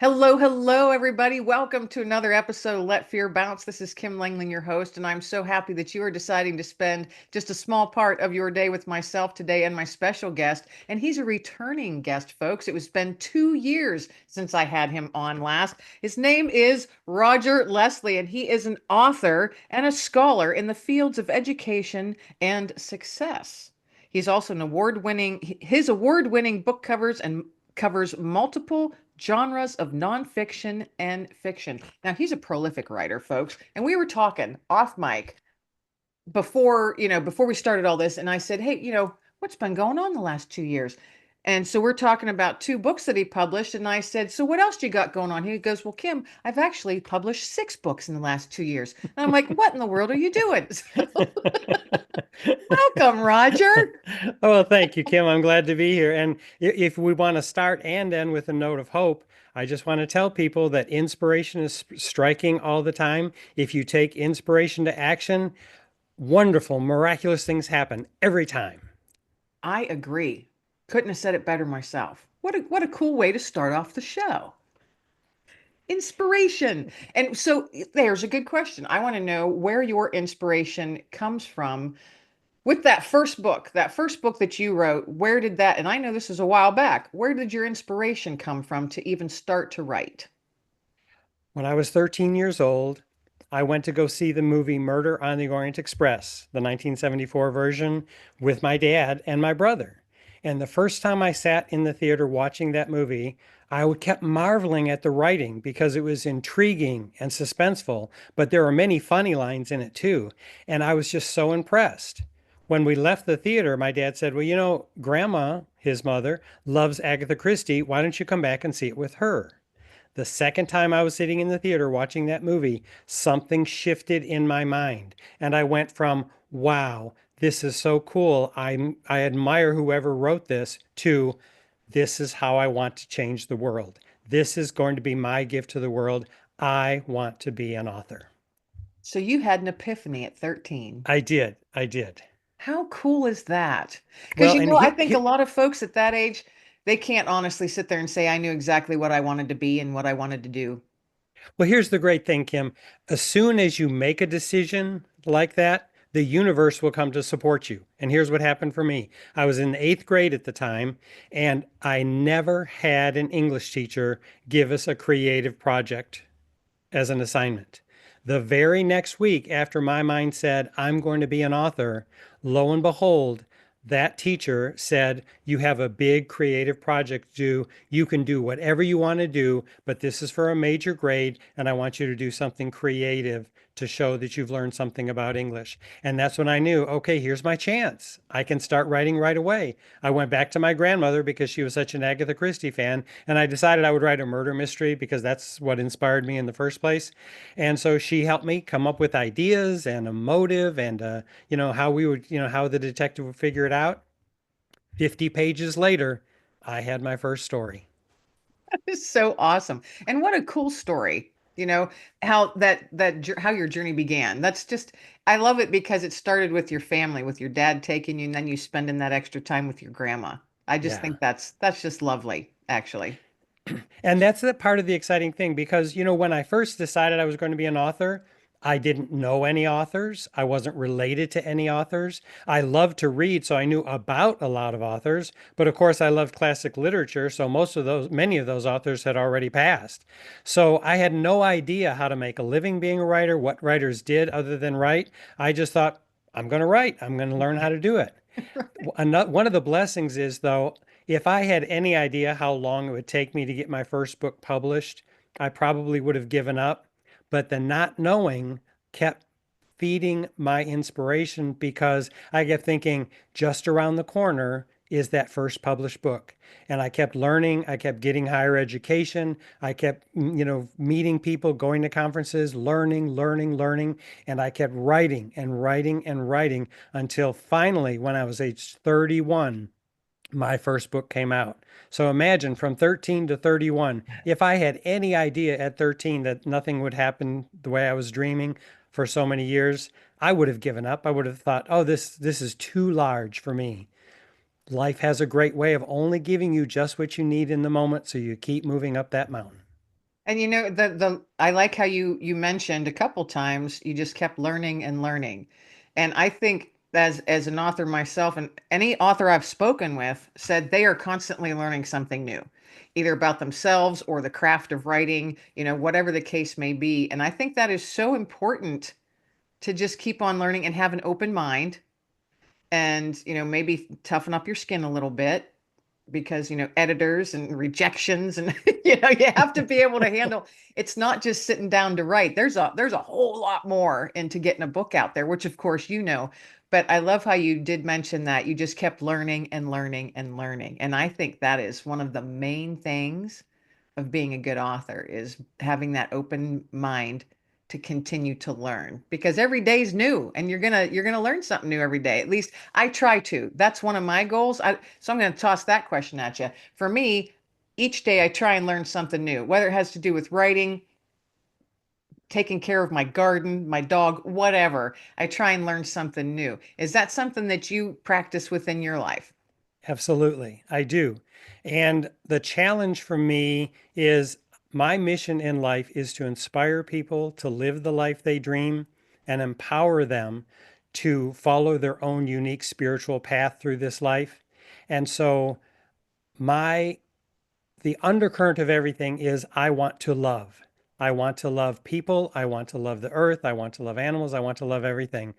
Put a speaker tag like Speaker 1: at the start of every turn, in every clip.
Speaker 1: Hello, hello, everybody. Welcome to another episode of Let Fear Bounce. This is Kim Langling, your host, and I'm so happy that you are deciding to spend just a small part of your day with myself today and my special guest. And he's a returning guest, folks. It was been 2 years since I had him on last. His name is Roger Leslie, and he is an author and a scholar in the fields of education and success. He's also an his award-winning book covers multiple genres of nonfiction and fiction. Now, he's a prolific writer, folks. And we were talking off mic before we started all this. And I said, hey, what's been going on the last 2 years? And so we're talking about two books that he published. And I said, so what else do you got going on? He goes, well, Kim, I've actually published 6 books in the last 2 years. And I'm like, what in the world are you doing? Welcome, Roger.
Speaker 2: Oh, well, thank you, Kim. I'm glad to be here. And if we want to start and end with a note of hope, I just want to tell people that inspiration is striking all the time. If you take inspiration to action, wonderful, miraculous things happen every time.
Speaker 1: I agree. Couldn't have said it better myself. What a cool way to start off the show. Inspiration. And so there's a good question. I want to know where your inspiration comes from with that first book that you wrote. Where did that, and I know this is a while back, where did your inspiration come from to even start to write?
Speaker 2: When I was 13 years old, I went to go see the movie Murder on the Orient Express, the 1974 version, with my dad and my brother. And the first time I sat in the theater watching that movie, I kept marveling at the writing because it was intriguing and suspenseful, but there were many funny lines in it too. And I was just so impressed. When we left the theater, my dad said, well, Grandma, his mother, loves Agatha Christie. Why don't you come back and see it with her? The second time I was sitting in the theater watching that movie, something shifted in my mind. And I went from, wow, this is so cool. I admire whoever wrote this, to, this is how I want to change the world. This is going to be my gift to the world. I want to be an author.
Speaker 1: So you had an epiphany at 13.
Speaker 2: I did. I did.
Speaker 1: How cool is that? Because,
Speaker 2: Well, and
Speaker 1: I think a lot of folks at that age, they can't honestly sit there and say, I knew exactly what I wanted to be and what I wanted to do.
Speaker 2: well, here's the great thing, Kim. As soon as you make a decision like that, the universe will come to support you. And here's what happened for me. I was in the eighth grade at the time, and I never had an English teacher give us a creative project as an assignment. The very next week, after my mind said, I'm going to be an author, lo and behold, that teacher said, you have a big creative project to do. You can do whatever you want to do, but this is for a major grade, and I want you to do something creative to show that you've learned something about English. And that's when I knew, okay, here's my chance. I can start writing right away. I went back to my grandmother because she was such an Agatha Christie fan, and I decided I would write a murder mystery because that's what inspired me in the first place. And so she helped me come up with ideas and a motive and how we would, how the detective would figure it out. 50 pages later, I had my first story.
Speaker 1: It's so awesome. And what a cool story. How your journey began. That's just I love it because it started with your family, with your dad taking you and then you spending that extra time with your grandma. I just
Speaker 2: Yeah.
Speaker 1: think that's just lovely, actually.
Speaker 2: And that's the part of the exciting thing because, when I first decided I was going to be an author, I didn't know any authors. I wasn't related to any authors. I loved to read, so I knew about a lot of authors. But of course, I loved classic literature, so many of those authors had already passed. So I had no idea how to make a living being a writer, what writers did other than write. I just thought, I'm going to write, I'm going to learn how to do it. One of the blessings is, though, if I had any idea how long it would take me to get my first book published, I probably would have given up. But the not knowing kept feeding my inspiration because I kept thinking just around the corner is that first published book. And I kept learning, I kept getting higher education, I kept, meeting people, going to conferences, learning, and I kept writing and writing and writing until finally, when I was age 31, my first book came out. So imagine from 13 to 31, if I had any idea at 13 that nothing would happen the way I was dreaming for so many years, I would have given up. I would have thought, "Oh, this is too large for me." Life has a great way of only giving you just what you need in the moment, so you keep moving up that mountain.
Speaker 1: And the I like how you mentioned a couple times you just kept learning and learning. And I think as an author myself, and any author I've spoken with said they are constantly learning something new, either about themselves or the craft of writing, whatever the case may be. And I think that is so important to just keep on learning and have an open mind and, maybe toughen up your skin a little bit because editors and rejections and you have to be able to handle. It's not just sitting down to write. There's a whole lot more into getting a book out there, which of course but I love how you did mention that you just kept learning and learning and learning, and I think that is one of the main things of being a good author is having that open mind to continue to learn, because every day is new and you're gonna learn something new every day. At least I try to. That's one of my goals. So I'm going to toss that question at you. For me, each day I try and learn something new, whether it has to do with writing, taking care of my garden, my dog, whatever. I try and learn something new. Is that something that you practice within your life?
Speaker 2: Absolutely, I do. And the challenge for me is my mission in life is to inspire people to live the life they dream and empower them to follow their own unique spiritual path through this life. And so my the undercurrent of everything is I want to love. I want to love people. I want to love the earth. I want to love animals. I want to love everything.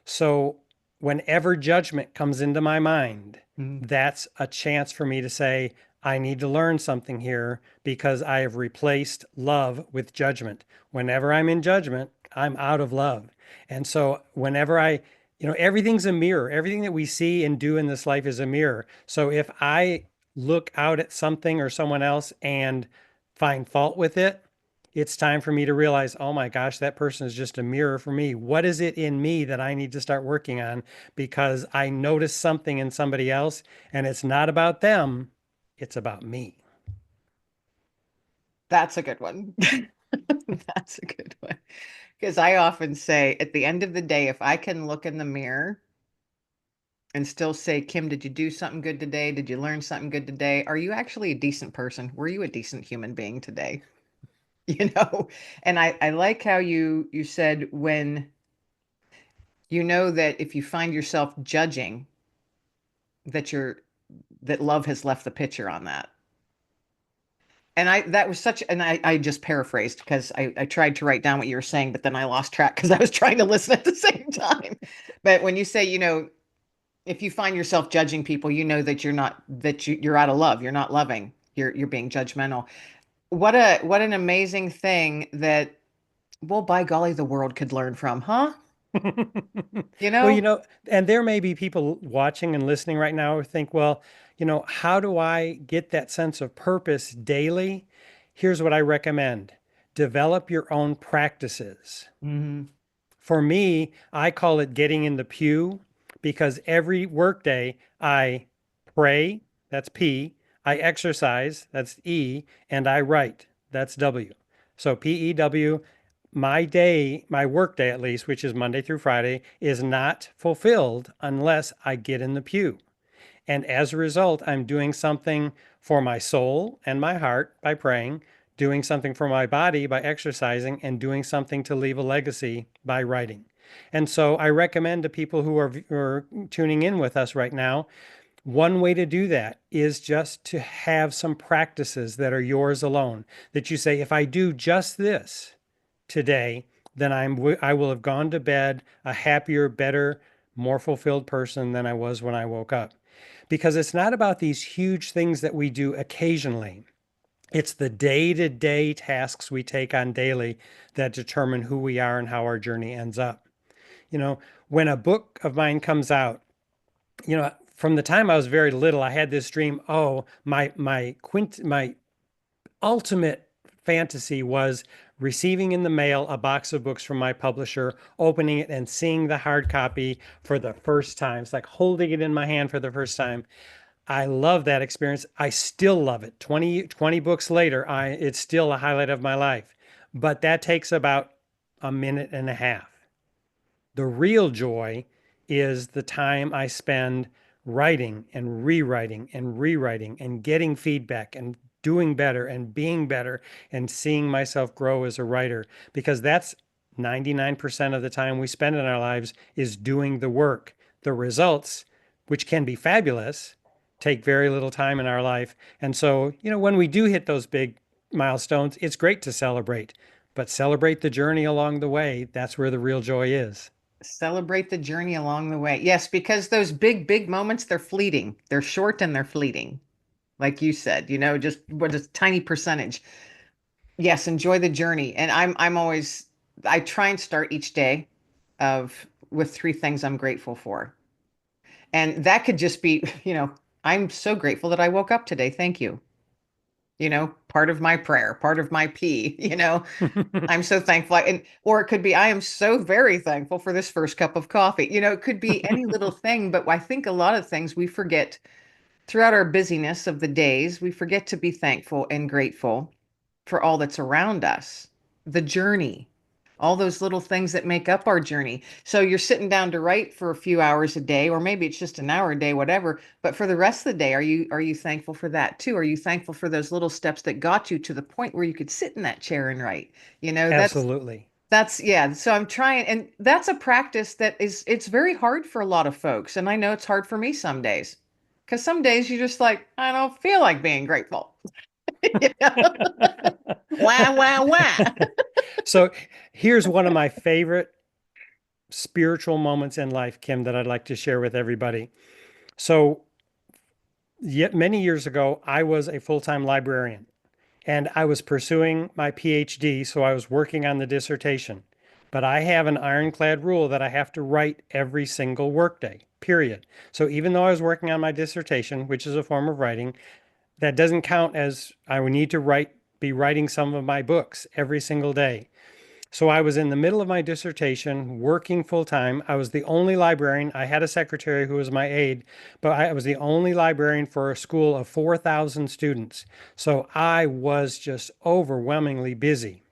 Speaker 2: So whenever judgment comes into my mind,
Speaker 1: Mm.
Speaker 2: that's a chance for me to say, I need to learn something here because I have replaced love with judgment. Whenever I'm in judgment, I'm out of love. And so whenever everything's a mirror. Everything that we see and do in this life is a mirror. So if I look out at something or someone else and find fault with it, it's time for me to realize, oh my gosh, that person is just a mirror for me. What is it in me that I need to start working on? Because I noticed something in somebody else and it's not about them, it's about me.
Speaker 1: That's a good one. That's a good one. Because I often say at the end of the day, if I can look in the mirror and still say, Kim, did you do something good today? Did you learn something good today? Are you actually a decent person? Were you a decent human being today? You know? And I like how you said when that if you find yourself judging, that you're that love has left the picture on that. And that was such, and I just paraphrased because I tried to write down what you were saying, but then I lost track because I was trying to listen at the same time. But when you say, if you find yourself judging people, that you're not you're out of love. You're not loving. You're being judgmental. What an amazing thing that, well, by golly, the world could learn from, huh? You
Speaker 2: Well,
Speaker 1: know?
Speaker 2: and there may be people watching and listening right now who think, well, how do I get that sense of purpose daily? Here's what I recommend. Develop your own practices.
Speaker 1: Hmm.
Speaker 2: For me, I call it getting in the pew because every workday I pray, that's P, I exercise, that's E, and I write, that's W. So PEW, my day, my work day at least, which is Monday through Friday, is not fulfilled unless I get in the pew. And as a result, I'm doing something for my soul and my heart by praying, doing something for my body by exercising, and doing something to leave a legacy by writing. And so I recommend to people who are tuning in with us right now, one way to do that is just to have some practices that are yours alone. That you say, if I do just this today, then I will have gone to bed a happier, better, more fulfilled person than I was when I woke up. Because it's not about these huge things that we do occasionally. It's the day-to-day tasks we take on daily that determine who we are and how our journey ends up. When a book of mine comes out, from the time I was very little, I had this dream. Oh, my ultimate fantasy was receiving in the mail a box of books from my publisher, opening it and seeing the hard copy for the first time. It's like holding it in my hand for the first time. I love that experience. I still love it. 20 books later, it's still a highlight of my life. But that takes about a minute and a half. The real joy is the time I spend writing and rewriting and rewriting and getting feedback and doing better and being better and seeing myself grow as a writer, because that's 99% of the time we spend in our lives is doing the work. The results, which can be fabulous, take very little time in our life. And so, when we do hit those big milestones, it's great to celebrate, but celebrate the journey along the way. That's where the real joy is.
Speaker 1: Celebrate the journey along the way. Yes, because those big, big moments, they're fleeting. They're short and they're fleeting. Like you said, just what a tiny percentage. Yes, enjoy the journey. And I'm always I try and start each day of with three things I'm grateful for. And that could just be, I'm so grateful that I woke up today. Thank you. Part of my prayer, part of my P, I'm so thankful. Or it could be, I am so very thankful for this first cup of coffee. It could be any little thing, but I think a lot of things we forget throughout our busyness of the days, we forget to be thankful and grateful for all that's around us, the journey, all those little things that make up our journey. So you're sitting down to write for a few hours a day, or maybe it's just an hour a day, whatever. But for the rest of the day, are you thankful for that too? Are you thankful for those little steps that got you to the point where you could sit in that chair and write? You know, that's
Speaker 2: Absolutely.
Speaker 1: that's yeah. So I'm trying, and that's a practice that it's very hard for a lot of folks. And I know it's hard for me some days. Because some days you're just like, I don't feel like being grateful. You know? Wah, wah, wah.
Speaker 2: So here's one of my favorite spiritual moments in life, Kim, that I'd like to share with everybody. So, yet many years ago, I was a full-time librarian and I was pursuing my PhD, so I was working on the dissertation. But I have an ironclad rule that I have to write every single workday, period. So even though I was working on my dissertation, which is a form of writing, that doesn't count as I would need to be writing some of my books every single day. So I was in the middle of my dissertation, working full time. I was the only librarian. I had a secretary who was my aide, but I was the only librarian for a school of 4,000 students. So I was just overwhelmingly busy.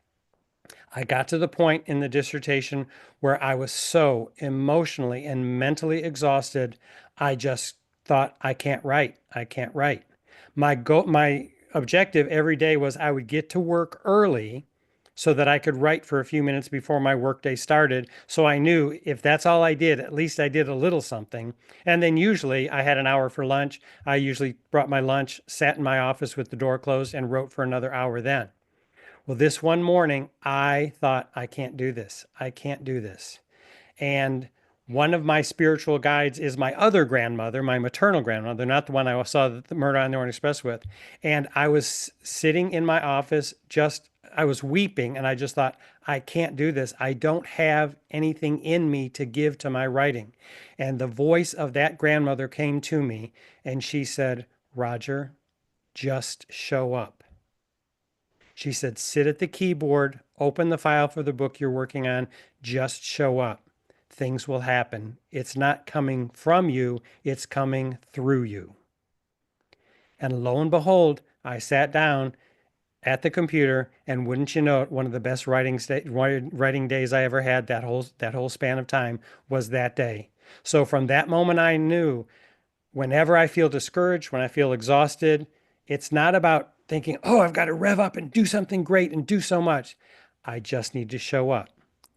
Speaker 2: I got to the point in the dissertation where I was so emotionally and mentally exhausted, I just thought, I can't write. I can't write. My objective every day was I would get to work early so that I could write for a few minutes before my workday started. So I knew if that's all I did, at least I did a little something. And then usually I had an hour for lunch. I usually brought my lunch, sat in my office with the door closed, and wrote for another hour then. Well, this one morning, I thought, I can't do this. I can't do this. And one of my spiritual guides is my other grandmother, my maternal grandmother, not the one I saw the Murder on the Orient Express with. And I was sitting in my office, I was weeping, and I just thought, I can't do this. I don't have anything in me to give to my writing. And the voice of that grandmother came to me, and she said, Roger, just show up. She said, sit at the keyboard, open the file for the book you're working on, just show up. Things will happen. It's not coming from you, it's coming through you. And lo and behold, I sat down at the computer, and wouldn't you know it, one of the best writing days I ever had, that whole span of time, was that day. So from that moment, I knew whenever I feel discouraged, when I feel exhausted, it's not about thinking, oh, I've got to rev up and do something great and do so much. I just need to show up.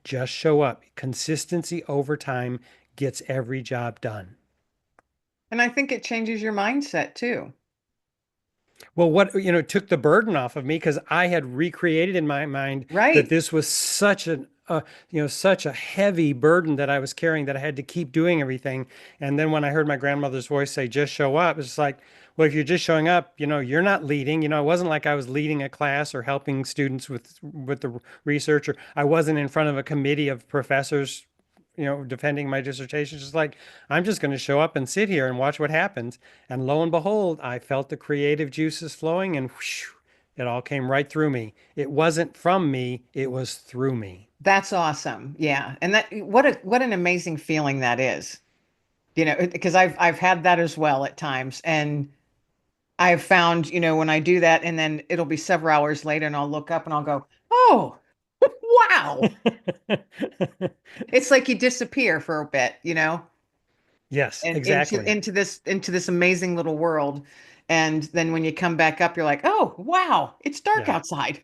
Speaker 2: Just show up. Consistency over time gets every job done.
Speaker 1: And I think it changes your mindset too.
Speaker 2: Well, took the burden off of me because I had recreated in my mind that
Speaker 1: Right.
Speaker 2: this was such a heavy burden that I was carrying, that I had to keep doing everything. And then when I heard my grandmother's voice say, just show up, it's like, well, if you're just showing up, you're not leading. It wasn't like I was leading a class or helping students with the research, or I wasn't in front of a committee of professors defending my dissertation. It's just like, I'm just going to show up and sit here and watch what happens. And lo and behold, I felt the creative juices flowing, and whoosh, it all came right through me. It wasn't from me, it was through me.
Speaker 1: That's awesome. Yeah. And that what an amazing feeling that is. Because I've had that as well at times. And I've found, when I do that and then it'll be several hours later and I'll look up and I'll go, "Oh, wow." It's like you disappear for a bit,
Speaker 2: Yes,
Speaker 1: and into
Speaker 2: exactly.
Speaker 1: into this into this amazing little world. And then when you come back up, you're like, oh, wow, it's dark
Speaker 2: Yeah.
Speaker 1: outside.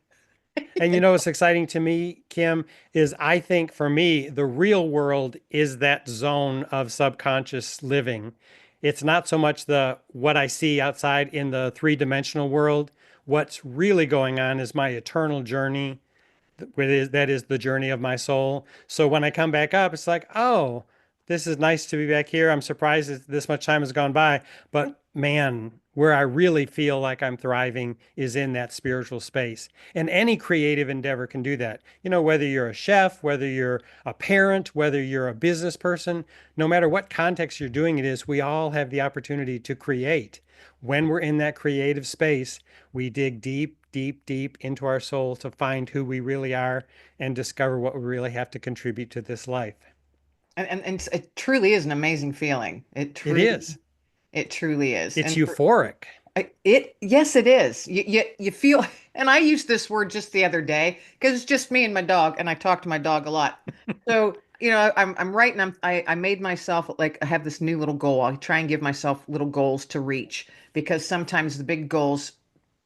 Speaker 2: And what's exciting to me, Kim, is I think for me, the real world is that zone of subconscious living. It's not so much the what I see outside in the three-dimensional world. What's really going on is my eternal journey that is the journey of my soul. So when I come back up, it's like, oh, this is nice to be back here. I'm surprised that this much time has gone by. But man, where I really feel like I'm thriving is in that spiritual space. And any creative endeavor can do that. Whether you're a chef, whether you're a parent, whether you're a business person, no matter what context you're doing it is, we all have the opportunity to create. When we're in that creative space, we dig deep, deep, deep into our soul to find who we really are and discover what we really have to contribute to this life.
Speaker 1: And it truly is an amazing feeling.
Speaker 2: It is.
Speaker 1: It truly is.
Speaker 2: It's
Speaker 1: And for
Speaker 2: euphoric.
Speaker 1: yes, it is. You feel, and I used this word just the other day because it's just me and my dog, and I talk to my dog a lot. So, I'm writing. I made myself like I have this new little goal. I try and give myself little goals to reach because sometimes the big goals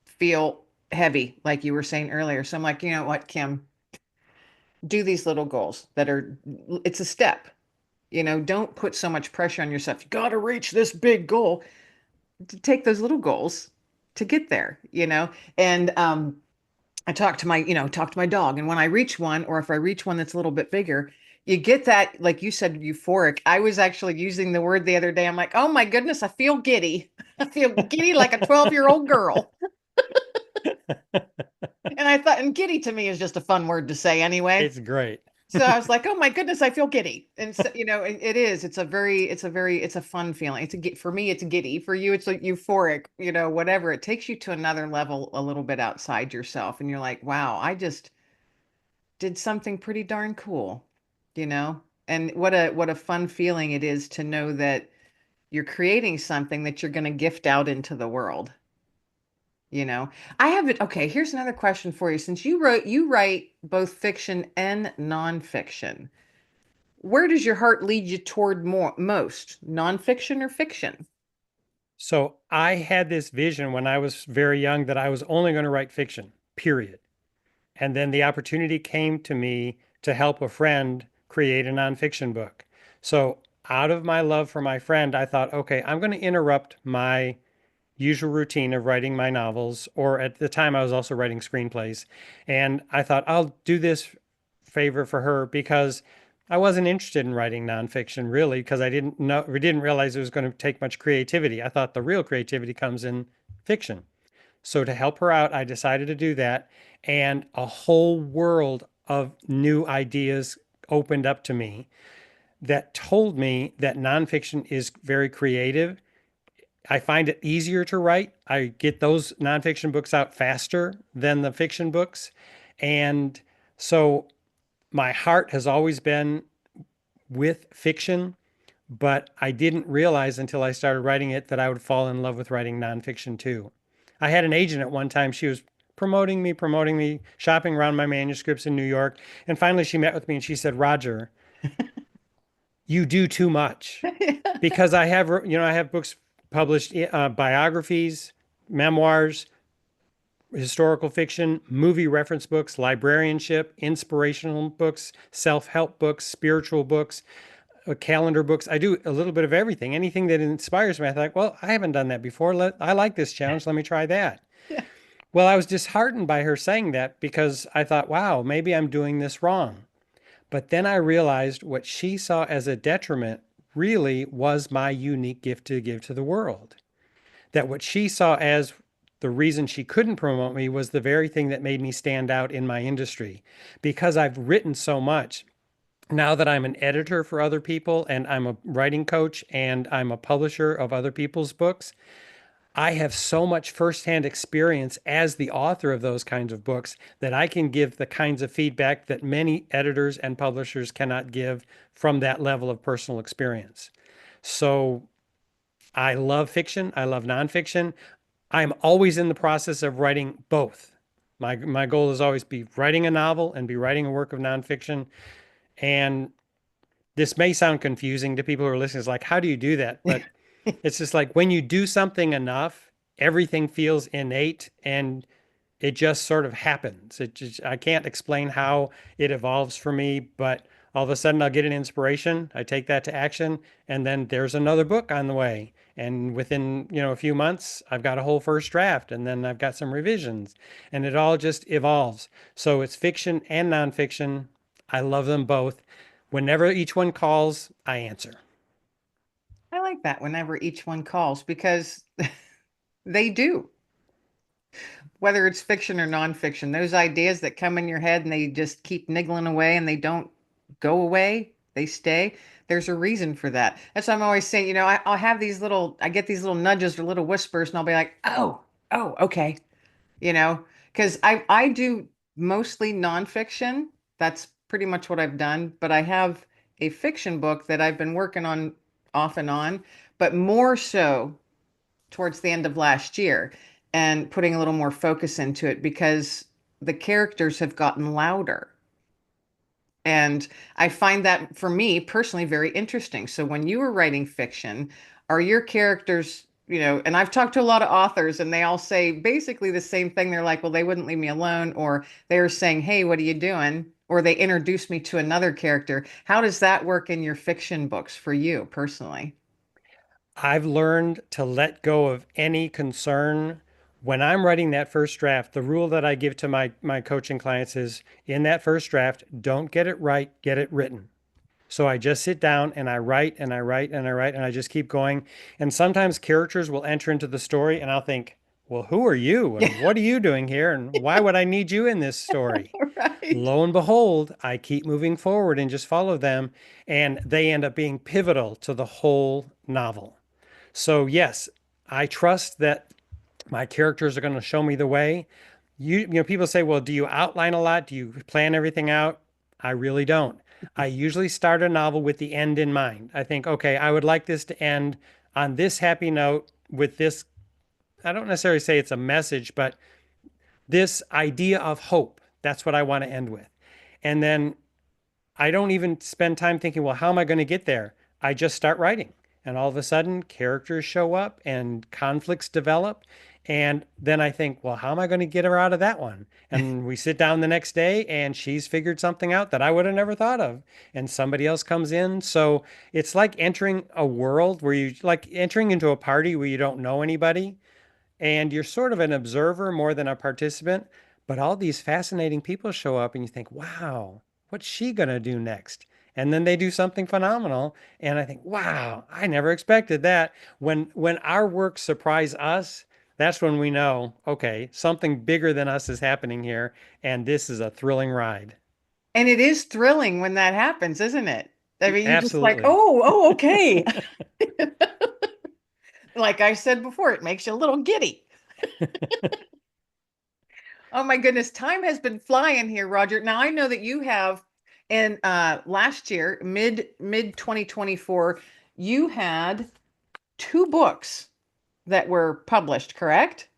Speaker 1: feel heavy, like you were saying earlier. So I'm like, you know what, Kim, do these little goals that are, it's a step. Don't put so much pressure on yourself. You got to reach this big goal. To take those little goals to get there. And I talk to my dog. And when I reach one, or if I reach one that's a little bit bigger, you get that, like you said, euphoric. I was actually using the word the other day. I'm like, oh my goodness, I feel giddy. I feel giddy like a 12-year-old girl. And I thought, and giddy to me is just a fun word to say anyway.
Speaker 2: It's great.
Speaker 1: So I was like, oh my goodness, I feel giddy. And so, it is, it's a fun feeling. For me, it's giddy. For you, it's like euphoric, whatever. It takes you to another level a little bit outside yourself. And you're like, wow, I just did something pretty darn cool, you know? And what a fun feeling it is to know that you're creating something that you're going to gift out into the world. You know, I have it. Okay, here's another question for you. Since you write both fiction and nonfiction, where does your heart lead you toward most, nonfiction or fiction?
Speaker 2: So I had this vision when I was very young that I was only going to write fiction, period. And then the opportunity came to me to help a friend create a nonfiction book. So out of my love for my friend, I thought, okay, I'm going to interrupt my usual routine of writing my novels, or at the time I was also writing screenplays. And I thought I'll do this favor for her because I wasn't interested in writing nonfiction really because I didn't realize it was going to take much creativity. I thought the real creativity comes in fiction. So to help her out, I decided to do that. And a whole world of new ideas opened up to me that told me that nonfiction is very creative. I find it easier to write. I get those nonfiction books out faster than the fiction books. And so my heart has always been with fiction, but I didn't realize until I started writing it that I would fall in love with writing nonfiction too. I had an agent at one time. She was promoting me, shopping around my manuscripts in New York. And finally, she met with me and she said, Roger, you do too much because I have books published, biographies, memoirs, historical fiction, movie reference books, librarianship, inspirational books, self-help books, spiritual books, calendar books. I do a little bit of everything. Anything that inspires me, I thought, well, I haven't done that before. I like this challenge. Let me try that.
Speaker 1: Yeah.
Speaker 2: Well, I was disheartened by her saying that because I thought, wow, maybe I'm doing this wrong. But then I realized what she saw as a detriment really was my unique gift to give to the world. That what she saw as the reason she couldn't promote me was the very thing that made me stand out in my industry. Because I've written so much, now that I'm an editor for other people and I'm a writing coach and I'm a publisher of other people's books, I have so much firsthand experience as the author of those kinds of books that I can give the kinds of feedback that many editors and publishers cannot give from that level of personal experience. So I love fiction. I love nonfiction. I'm always in the process of writing both. My goal is always be writing a novel and be writing a work of nonfiction. And this may sound confusing to people who are listening. It's like, how do you do that? But it's just like when you do something enough, everything feels innate and it just sort of happens. It just, I can't explain how it evolves for me, but all of a sudden I'll get an inspiration, I take that to action, and then there's another book on the way. And within, a few months, I've got a whole first draft, and then I've got some revisions, and it all just evolves. So it's fiction and nonfiction. I love them both. Whenever each one calls, I answer.
Speaker 1: I like that whenever each one calls because they do, whether it's fiction or nonfiction, those ideas that come in your head and they just keep niggling away and they don't go away, they stay. There's a reason for that. That's why I'm always saying, I'll have I get these little nudges or little whispers, and I'll be like, oh, okay, because I do mostly nonfiction. That's pretty much what I've done, but I have a fiction book that I've been working on off and on, but more so towards the end of last year and putting a little more focus into it because the characters have gotten louder. And I find that for me personally very interesting. So when you were writing fiction, are your characters, and I've talked to a lot of authors and they all say basically the same thing. They're like, well, they wouldn't leave me alone, or they're saying, hey, what are you doing? Or they introduce me to another character. How does that work in your fiction books for you personally?
Speaker 2: I've learned to let go of any concern. When I'm writing that first draft, the rule that I give to my coaching clients is in that first draft, don't get it right, get it written. So I just sit down and I write and I write and I write and I just keep going. And sometimes characters will enter into the story and I'll think, well, who are you
Speaker 1: Yeah,
Speaker 2: and what are you doing here and why would I need you in this story?
Speaker 1: right.
Speaker 2: Lo and behold, I keep moving forward and just follow them, and they end up being pivotal to the whole novel. So, yes, I trust that my characters are going to show me the way. People say, well, do you outline a lot? Do you plan everything out? I really don't. I usually start a novel with the end in mind. I think, okay, I would like this to end on this happy note with this. I don't necessarily say it's a message, but this idea of hope. That's what I want to end with. And then I don't even spend time thinking, well, how am I going to get there? I just start writing. And all of a sudden, characters show up and conflicts develop. And then I think, well, how am I going to get her out of that one? And we sit down the next day and she's figured something out that I would have never thought of. And somebody else comes in. So it's like entering a world where you like entering into a party where you don't know anybody and you're sort of an observer more than a participant. But all these fascinating people show up, and you think, wow, what's she going to do next? And then they do something phenomenal. And I think, wow, I never expected that. When our work surprise us, that's when we know, okay, something bigger than us is happening here. And this is a thrilling ride.
Speaker 1: And it is thrilling when that happens, isn't it? I mean, you just like,
Speaker 2: Absolutely.
Speaker 1: okay. Like I said before, it makes you a little giddy. Oh my goodness, time has been flying here, Roger. Now I know that you have in last year, mid 2024, you had two books that were published, correct?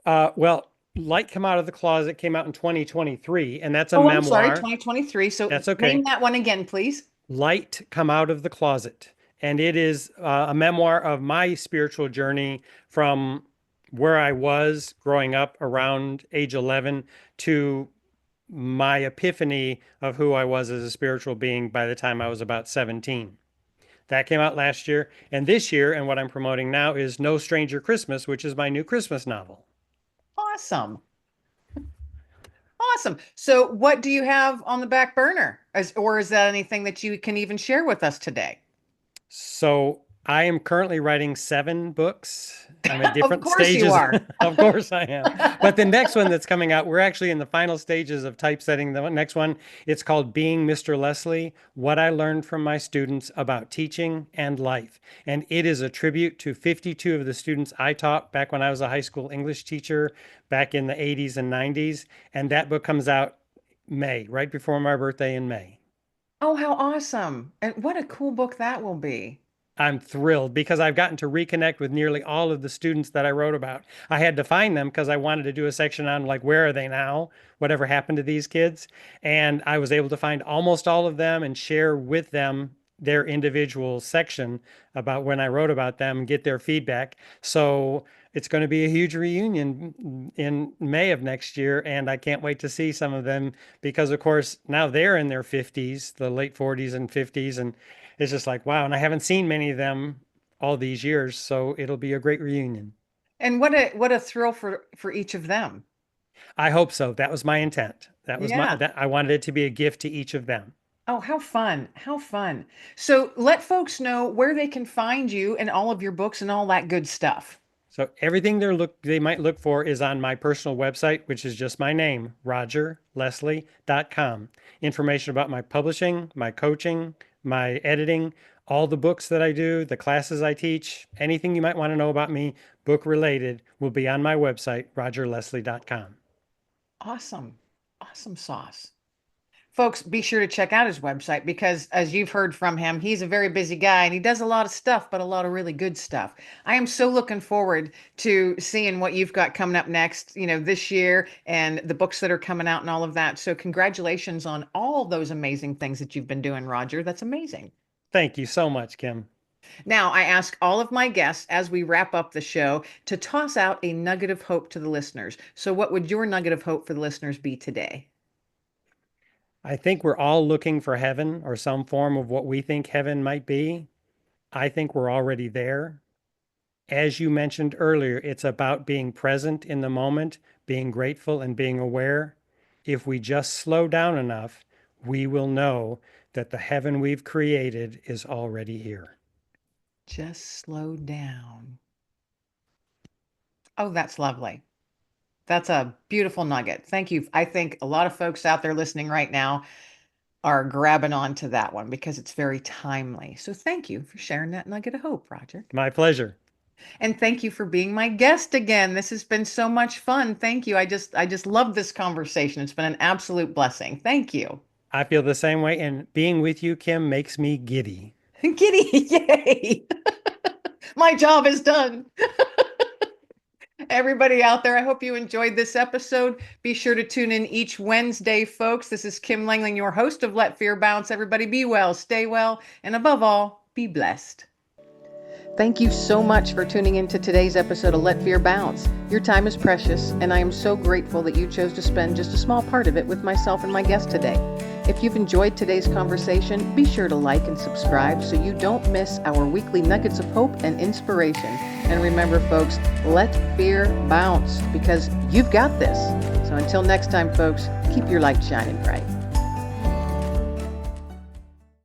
Speaker 2: Well, Light Come Out of the Closet came out in 2023, and that's a
Speaker 1: Oh, I'm sorry,
Speaker 2: memoir.
Speaker 1: 2023. So
Speaker 2: That's
Speaker 1: name
Speaker 2: okay.
Speaker 1: that one again, please.
Speaker 2: Light Come Out of the Closet. And it is a memoir of my spiritual journey from where I was growing up around age 11 to my epiphany of who I was as a spiritual being by the time I was about 17. That came out last year. And this year, and what I'm promoting now is No Stranger Christmas, which is my new Christmas novel.
Speaker 1: Awesome. Awesome. So what do you have on the back burner? Or is that anything that you can even share with us today?
Speaker 2: So I am currently writing 7 books. I'm at
Speaker 1: Of
Speaker 2: different
Speaker 1: course you
Speaker 2: stages.
Speaker 1: are.
Speaker 2: Of course I am. But the next one that's coming out, we're actually in the final stages of typesetting the next one. It's called Being Mr. Leslie, What I Learned from My Students About Teaching and Life. And it is a tribute to 52 of the students I taught back when I was a high school English teacher back in the 80s and 90s. And that book comes out May, right before my birthday in May.
Speaker 1: Oh, how awesome. And what a cool book that will be.
Speaker 2: I'm thrilled because I've gotten to reconnect with nearly all of the students that I wrote about. I had to find them because I wanted to do a section on like where are they now? Whatever happened to these kids? And I was able to find almost all of them and share with them their individual section about when I wrote about them and get their feedback. So it's going to be a huge reunion in May of next year. And I can't wait to see some of them because, of course, now they're in their 50s, the late 40s and 50s. And it's just like, wow. And I haven't seen many of them all these years. So it'll be a great reunion.
Speaker 1: And what a thrill for each of them.
Speaker 2: I hope so. That was my intent.
Speaker 1: Yeah.
Speaker 2: That I wanted it to be a gift to each of them.
Speaker 1: Oh, how fun. How fun. So let folks know where they can find you and all of your books and all that good stuff.
Speaker 2: So everything they might look for is on my personal website, which is just my name, rogerleslie.com. Information about my publishing, my coaching, my editing, all the books that I do, the classes I teach, anything you might want to know about me, book related, will be on my website, rogerleslie.com.
Speaker 1: Awesome. Awesome sauce. Folks, be sure to check out his website because, as you've heard from him, he's a very busy guy and he does a lot of stuff, but a lot of really good stuff. I am so looking forward to seeing what you've got coming up next, this year and the books that are coming out and all of that. So, congratulations on all those amazing things that you've been doing, Roger. That's amazing.
Speaker 2: Thank you so much, Kim.
Speaker 1: Now, I ask all of my guests as we wrap up the show to toss out a nugget of hope to the listeners. So, what would your nugget of hope for the listeners be today?
Speaker 2: I think we're all looking for heaven or some form of what we think heaven might be. I think we're already there. As you mentioned earlier, it's about being present in the moment, being grateful, and being aware. If we just slow down enough, we will know that the heaven we've created is already here.
Speaker 1: Just slow down. Oh, that's lovely. That's a beautiful nugget. Thank you. I think a lot of folks out there listening right now are grabbing on to that one because it's very timely. So thank you for sharing that nugget of hope, Roger.
Speaker 2: My pleasure.
Speaker 1: And thank you for being my guest again. This has been so much fun. Thank you. I just love this conversation. It's been an absolute blessing. Thank you.
Speaker 2: I feel the same way, and being with you, Kim, makes me giddy.
Speaker 1: Kitty, yay. My job is done. Everybody out there, I hope you enjoyed this episode. Be sure to tune in each Wednesday, folks. This is Kim Langling, your host of Let Fear Bounce. Everybody be well, stay well, and above all, be blessed. Thank you so much for tuning into today's episode of Let Fear Bounce. Your time is precious, and I am so grateful that you chose to spend just a small part of it with myself and my guest today. If you've enjoyed today's conversation, be sure to like and subscribe so you don't miss our weekly nuggets of hope and inspiration. And remember, folks, let fear bounce because you've got this. So until next time, folks, keep your light shining bright.